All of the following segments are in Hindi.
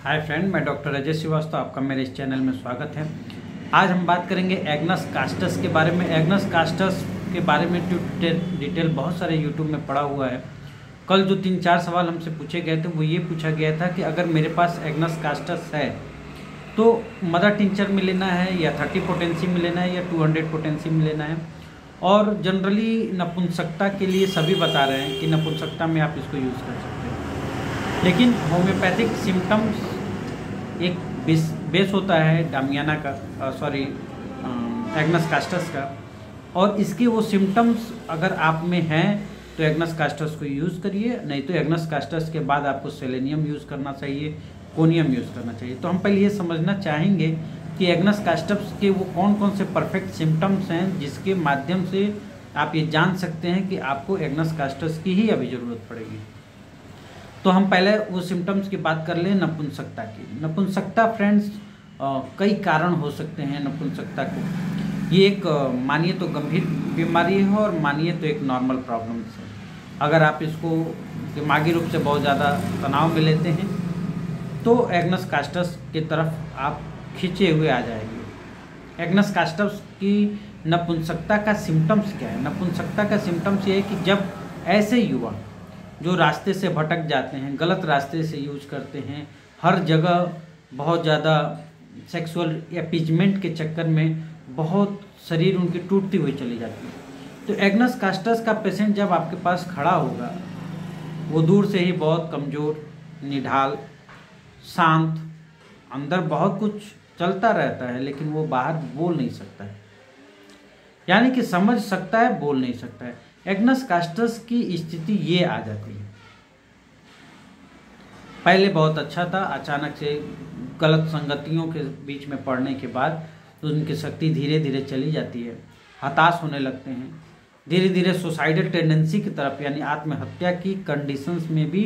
हाय फ्रेंड, मैं डॉक्टर अजय श्रीवास्तव, आपका मेरे इस चैनल में स्वागत है। आज हम बात करेंगे एग्नस कास्टस के बारे में। एग्नस कास्टस के बारे में डिटेल बहुत सारे यूट्यूब में पड़ा हुआ है। कल जो 3-4 सवाल हमसे पूछे गए थे वो ये पूछा गया था कि अगर मेरे पास एग्नस कास्टस है तो मदर टिंचर में लेना है या 30 पोटेंसी में लेना है या 200 पोटेंसी में लेना है। और जनरली नपुंसकता के लिए सभी बता रहे हैं कि नपुंसकता में आप इसको यूज़ कर सकते हैं, लेकिन होम्योपैथिक सिम्टम्स एक बेस होता है डामियाना का एग्नस कास्टस का, और इसके वो सिम्टम्स अगर आप में हैं तो एग्नस कास्टस को यूज़ करिए, नहीं तो एग्नस कास्टस के बाद आपको सेलेनियम यूज़ करना चाहिए, कोनियम यूज़ करना चाहिए। तो हम पहले ये समझना चाहेंगे कि एग्नस कास्टस के वो कौन कौन से परफेक्ट सिम्टम्स हैं जिसके माध्यम से आप ये जान सकते हैं कि आपको एग्नस कास्टस की ही अभी ज़रूरत पड़ेगी। तो हम पहले वो सिम्टम्स की बात कर लें नपुंसकता की। नपुंसकता फ्रेंड्स कई कारण हो सकते हैं नपुंसकता को। ये एक मानिए तो गंभीर बीमारी है और मानिए तो एक नॉर्मल प्रॉब्लम है। अगर आप इसको दिमागी रूप से बहुत ज़्यादा तनाव में लेते हैं तो एग्नस कास्टस की तरफ आप खींचे हुए आ जाएंगे। एग्नस कास्टस की नपुंसकता का सिम्टम्स क्या है? नपुंसकता का सिम्टम्स ये है कि जब ऐसे युवा जो रास्ते से भटक जाते हैं, गलत रास्ते से यूज करते हैं, हर जगह बहुत ज़्यादा सेक्सुअल अपीजमेंट के चक्कर में बहुत शरीर उनकी टूटती हुई चली जाती है, तो एग्नस कास्टस का पेशेंट जब आपके पास खड़ा होगा वो दूर से ही बहुत कमज़ोर, निढाल, शांत, अंदर बहुत कुछ चलता रहता है लेकिन वो बाहर बोल नहीं सकता है, यानी कि समझ सकता है, बोल नहीं सकता है। एग्नस कास्टस की स्थिति ये आ जाती है। पहले बहुत अच्छा था, अचानक से गलत संगतियों के बीच में पड़ने के बाद तो उनकी शक्ति धीरे धीरे चली जाती है, हताश होने लगते हैं, धीरे धीरे सुसाइडल टेंडेंसी की तरफ यानी आत्महत्या की कंडीशंस में भी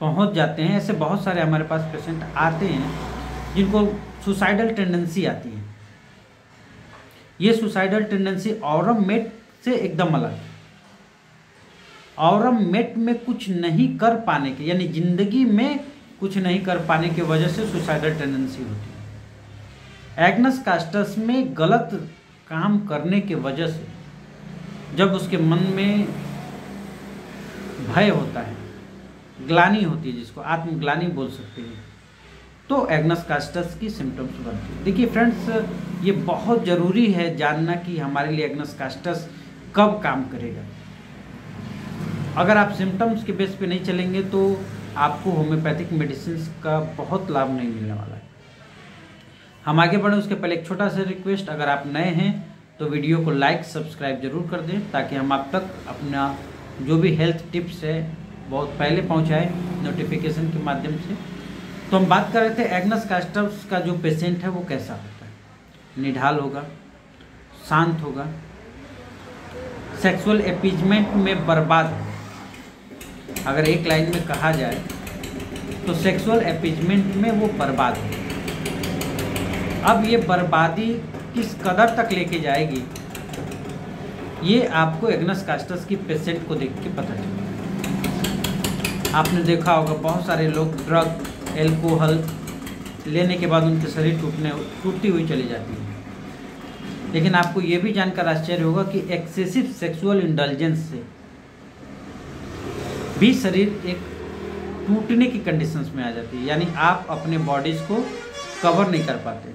पहुंच जाते हैं। ऐसे बहुत सारे हमारे पास पेशेंट आते हैं जिनको सुसाइडल टेंडेंसी आती है। ये सुसाइडल टेंडेंसी ऑरम मेट से एकदम अलग है। ऑरम मेट में कुछ नहीं कर पाने के, यानी जिंदगी में कुछ नहीं कर पाने की वजह से सुसाइडल टेंडेंसी होती है। एग्नस कास्टस में गलत काम करने के वजह से जब उसके मन में भय होता है, ग्लानि होती है, जिसको आत्मग्लानि बोल सकते हैं, तो एग्नस कास्टस की सिम्टम्स बनती है। देखिए फ्रेंड्स, ये बहुत ज़रूरी है जानना कि हमारे लिए एग्नस कास्टस कब काम करेगा। अगर आप सिम्टम्स के बेस पे नहीं चलेंगे तो आपको होम्योपैथिक मेडिसिन का बहुत लाभ नहीं मिलने वाला है। हम आगे बढ़ें उसके पहले एक छोटा सा रिक्वेस्ट, अगर आप नए हैं तो वीडियो को लाइक सब्सक्राइब जरूर कर दें ताकि हम आप तक अपना जो भी हेल्थ टिप्स है बहुत पहले पहुंचाएं नोटिफिकेशन के माध्यम से। तो हम बात कर रहे थे एग्नस कास्टस का जो पेशेंट है वो कैसा होता है। निढाल होगा, शांत होगा, सेक्सुअल अपीजमेंट में बर्बाद है। अगर एक लाइन में कहा जाए तो सेक्सुअल अपीजमेंट में वो बर्बाद है। अब ये बर्बादी किस कदर तक लेके जाएगी ये आपको एग्नस कास्टस की पेशेंट को देख के पता चलेगा। आपने देखा होगा बहुत सारे लोग ड्रग, एल्कोहल लेने के बाद उनके शरीर टूटती हुई चली जाती है, लेकिन आपको ये भी जानकर आश्चर्य होगा कि एक्सेसिव सेक्सुअल इंडल्जेंस से भी शरीर एक टूटने की कंडीशंस में आ जाती है, यानी आप अपने बॉडीज को कवर नहीं कर पाते।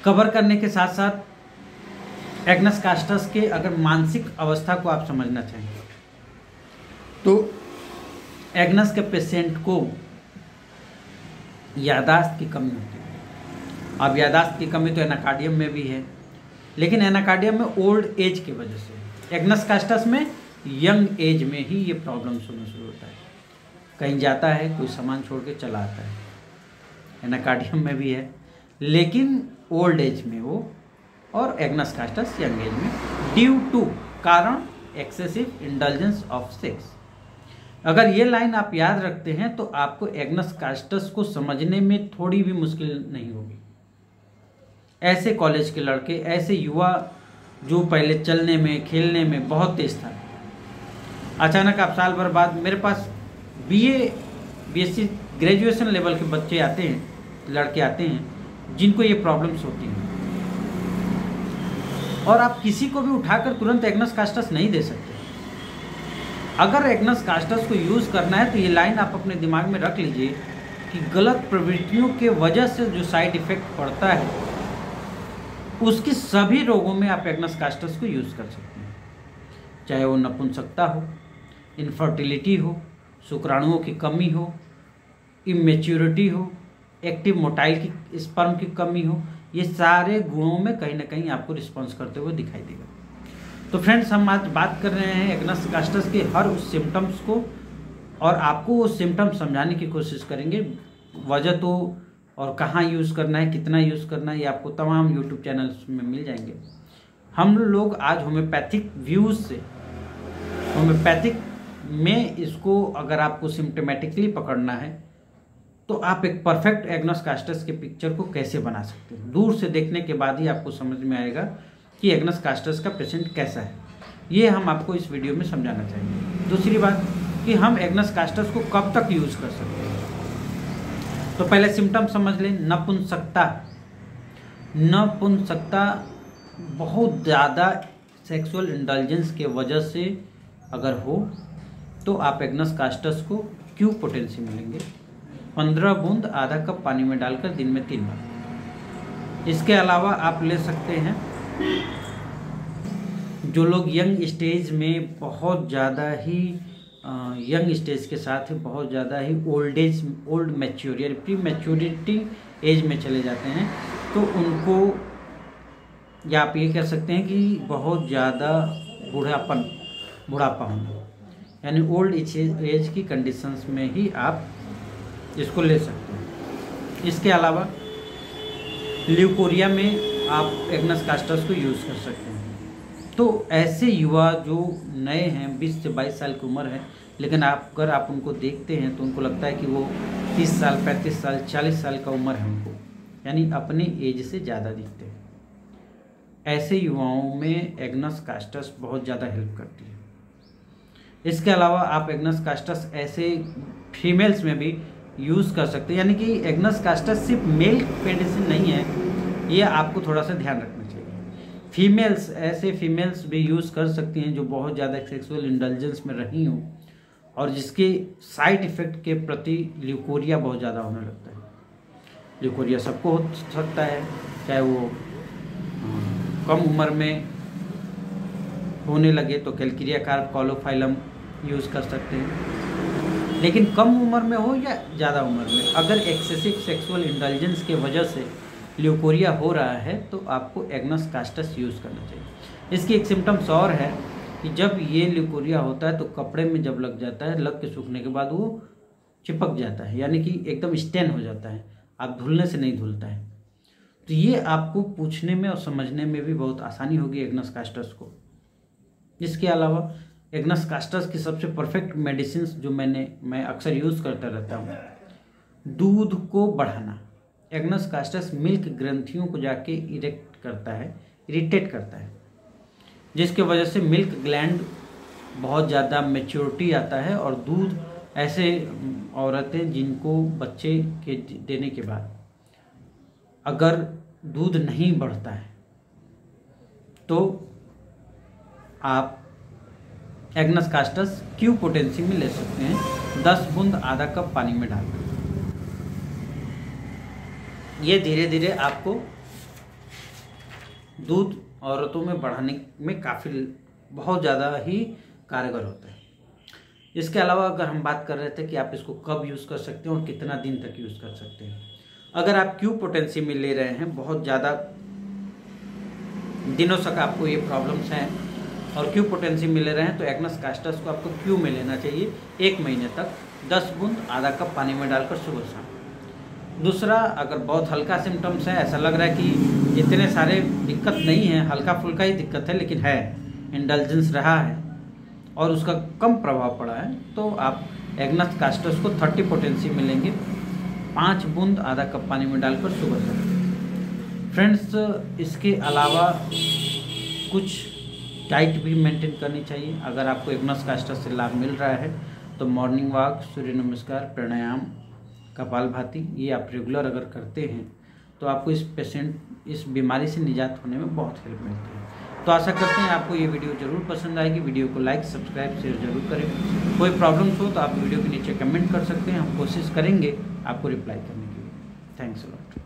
कवर करने के साथ साथ एग्नस कास्टस के अगर मानसिक अवस्था को आप समझना चाहें तो एग्नस के पेशेंट को याददाश्त की कमी होती है। अब याददाश्त की कमी तो एनाकार्डियम में भी है, लेकिन एनाकार्डियम में ओल्ड एज की वजह से, एग्नस कास्टस में यंग एज में ही ये प्रॉब्लम्स होना शुरू होता है। कहीं जाता है, कोई सामान छोड़ के चला आता है, एनाकार्डियम में भी है, लेकिन ओल्ड एज में वो, और एग्नस कास्टस यंग एज में, ड्यू टू कारण एक्सेसिव इंडल्जेंस ऑफ सेक्स। अगर ये लाइन आप याद रखते हैं तो आपको एग्नस कास्टस को समझने में थोड़ी भी मुश्किल नहीं होगी। ऐसे कॉलेज के लड़के, ऐसे युवा जो पहले चलने में, खेलने में बहुत तेज था, अचानक आप साल भर बाद, मेरे पास बीएससी ग्रेजुएशन लेवल के बच्चे आते हैं, लड़के आते हैं जिनको ये प्रॉब्लम्स होती हैं, और आप किसी को भी उठाकर तुरंत एग्नस कास्टस नहीं दे सकते। अगर एग्नस कास्टस को यूज़ करना है तो ये लाइन आप अपने दिमाग में रख लीजिए कि गलत प्रवृत्तियों के वजह से जो साइड इफ़ेक्ट पड़ता है उसके सभी रोगों में आप एग्नस कास्टस को यूज़ कर सकते हैं, चाहे वो नपुंसकता हो, इनफर्टिलिटी हो, शुक्राणुओं की कमी हो, इमेच्योरिटी हो, एक्टिव मोटाइल की स्पर्म की कमी हो, ये सारे गुणों में कहीं ना कहीं आपको रिस्पॉन्स करते हुए दिखाई देगा। तो फ्रेंड्स, हम आज बात कर रहे हैं एग्नस कास्टस के हर उस सिम्टम्स को, और आपको वो सिम्टम्स समझाने की कोशिश करेंगे। वजह तो और कहाँ यूज़ करना है, कितना यूज़ करना है, ये आपको तमाम यूट्यूब चैनल्स में मिल जाएंगे। हम लोग आज होम्योपैथिक व्यूज़ से, होम्योपैथिक में इसको अगर आपको सिम्टोमेटिकली पकड़ना है तो आप एक परफेक्ट एग्नस कास्टस के पिक्चर को कैसे बना सकते हैं। दूर से देखने के बाद ही आपको समझ में आएगा कि एग्नस कास्टस का पेशेंट कैसा है। ये हम आपको इस वीडियो में समझाना चाहेंगे। दूसरी बात कि हम एग्नस कास्टस को कब तक यूज़ कर सकते हैं। तो पहले सिम्टम समझ लें। नपुंसकता। नपुंसकता बहुत ज़्यादा सेक्सुअल इंडल्जेंस के वजह से अगर हो तो आप एग्नस कास्टस को क्यू पोटेंसी मिलेंगे 15 बूंद आधा कप पानी में डालकर दिन में 3 बार। इसके अलावा आप ले सकते हैं जो लोग यंग स्टेज में बहुत ज़्यादा ही यंग स्टेज के साथ ही बहुत ज़्यादा ही old mature pre maturity age में चले जाते हैं, तो उनको, या आप ये कह सकते हैं कि बहुत ज़्यादा बुढ़ापा होना, यानी ओल्ड एज की कंडीशंस में ही आप इसको ले सकते हैं। इसके अलावा ल्यूकोरिया में आप एग्नस कास्टस को यूज़ कर सकते हैं। तो ऐसे युवा जो नए हैं, 20 से 22 साल की उम्र है, लेकिन अगर आप उनको देखते हैं तो उनको लगता है कि वो 30 साल 35 साल 40 साल का उम्र है उनको, यानी अपने एज से ज़्यादा दिखते हैं। ऐसे युवाओं में एग्नस कास्टस बहुत ज़्यादा हेल्प करती है। इसके अलावा आप एग्नस कास्टस ऐसे फीमेल्स में भी यूज़ कर सकते हैं, यानी कि एग्नस कास्टस सिर्फ मेल मेडिसिन नहीं है, ये आपको थोड़ा सा ध्यान रखना चाहिए। ऐसे फीमेल्स भी यूज़ कर सकती हैं जो बहुत ज़्यादा सेक्सुअल इंडल्जेंस में रही हों और जिसके साइड इफ़ेक्ट के प्रति ल्यूकोरिया बहुत ज़्यादा होने लगता है। ल्यूकोरिया सबको हो सकता है, चाहे वो कम उम्र में होने लगे तो कैल्केरिया कार्प कॉलोफाइलम यूज़ कर सकते हैं, लेकिन कम उम्र में हो या ज़्यादा उम्र में, अगर एक्सेसिव सेक्सुअल इंडल्जेंस के वजह से ल्यूकोरिया हो रहा है तो आपको एग्नस कास्टस यूज़ करना चाहिए। इसकी एक सिम्टम्स और है कि जब ये ल्यूकोरिया होता है तो कपड़े में जब लग जाता है, लग के सूखने के बाद वो चिपक जाता है, यानी कि एकदम स्टेन हो जाता है, आप धुलने से नहीं धुलता है। तो ये आपको पूछने में और समझने में भी बहुत आसानी होगी एग्नस कास्टस को। इसके अलावा एग्नस कास्टस की सबसे परफेक्ट मेडिसिन जो मैं अक्सर यूज़ करता रहता हूँ, दूध को बढ़ाना। एग्नस कास्टस मिल्क ग्रंथियों को जाके इरिटेट करता है, जिसके वजह से मिल्क ग्लैंड बहुत ज़्यादा मैच्योरिटी आता है, और दूध, ऐसे औरतें जिनको बच्चे के देने के बाद अगर दूध नहीं बढ़ता है तो आप एग्नस कास्टस क्यू पोटेंसी में ले सकते हैं 10 बूंद आधा कप पानी में डालकर। ये धीरे धीरे आपको दूध औरतों में बढ़ाने में बहुत ज़्यादा ही कारगर होता है। इसके अलावा अगर हम बात कर रहे थे कि आप इसको कब यूज़ कर सकते हैं और कितना दिन तक यूज़ कर सकते हैं, अगर आप क्यू पोटेंसी में ले रहे हैं, बहुत ज़्यादा दिनों तक आपको ये प्रॉब्लम्स हैं और क्यू पोटेंसी में ले रहे हैं, तो एग्नस कास्टस को आपको क्यू में लेना चाहिए 1 महीने तक 10 बूंद आधा कप पानी में डालकर सुबह शाम। दूसरा, अगर बहुत हल्का सिम्टम्स है, ऐसा लग रहा है कि इतने सारे दिक्कत नहीं है, हल्का फुल्का ही दिक्कत है, लेकिन है इंडल्जेंस रहा है और उसका कम प्रभाव पड़ा है, तो आप एग्नस कास्टस को 30 पोटेंसी में लेंगे 5 बूंद आधा कप पानी में डालकर सुबह शाम। फ्रेंड्स, इसके अलावा कुछ डाइट भी मेंटेन करनी चाहिए। अगर आपको एग्नस कास्टस से लाभ मिल रहा है तो मॉर्निंग वॉक, सूर्य नमस्कार, प्राणायाम कपालभाति, ये आप रेगुलर अगर करते हैं तो आपको इस बीमारी से निजात होने में बहुत हेल्प मिलती है। तो आशा करते हैं आपको ये वीडियो ज़रूर पसंद आएगी। वीडियो को लाइक, सब्सक्राइब, शेयर जरूर करें। कोई प्रॉब्लम्स हो तो आप वीडियो के नीचे कमेंट कर सकते हैं, हम कोशिश करेंगे आपको रिप्लाई करने के लिए। Thanks a lot.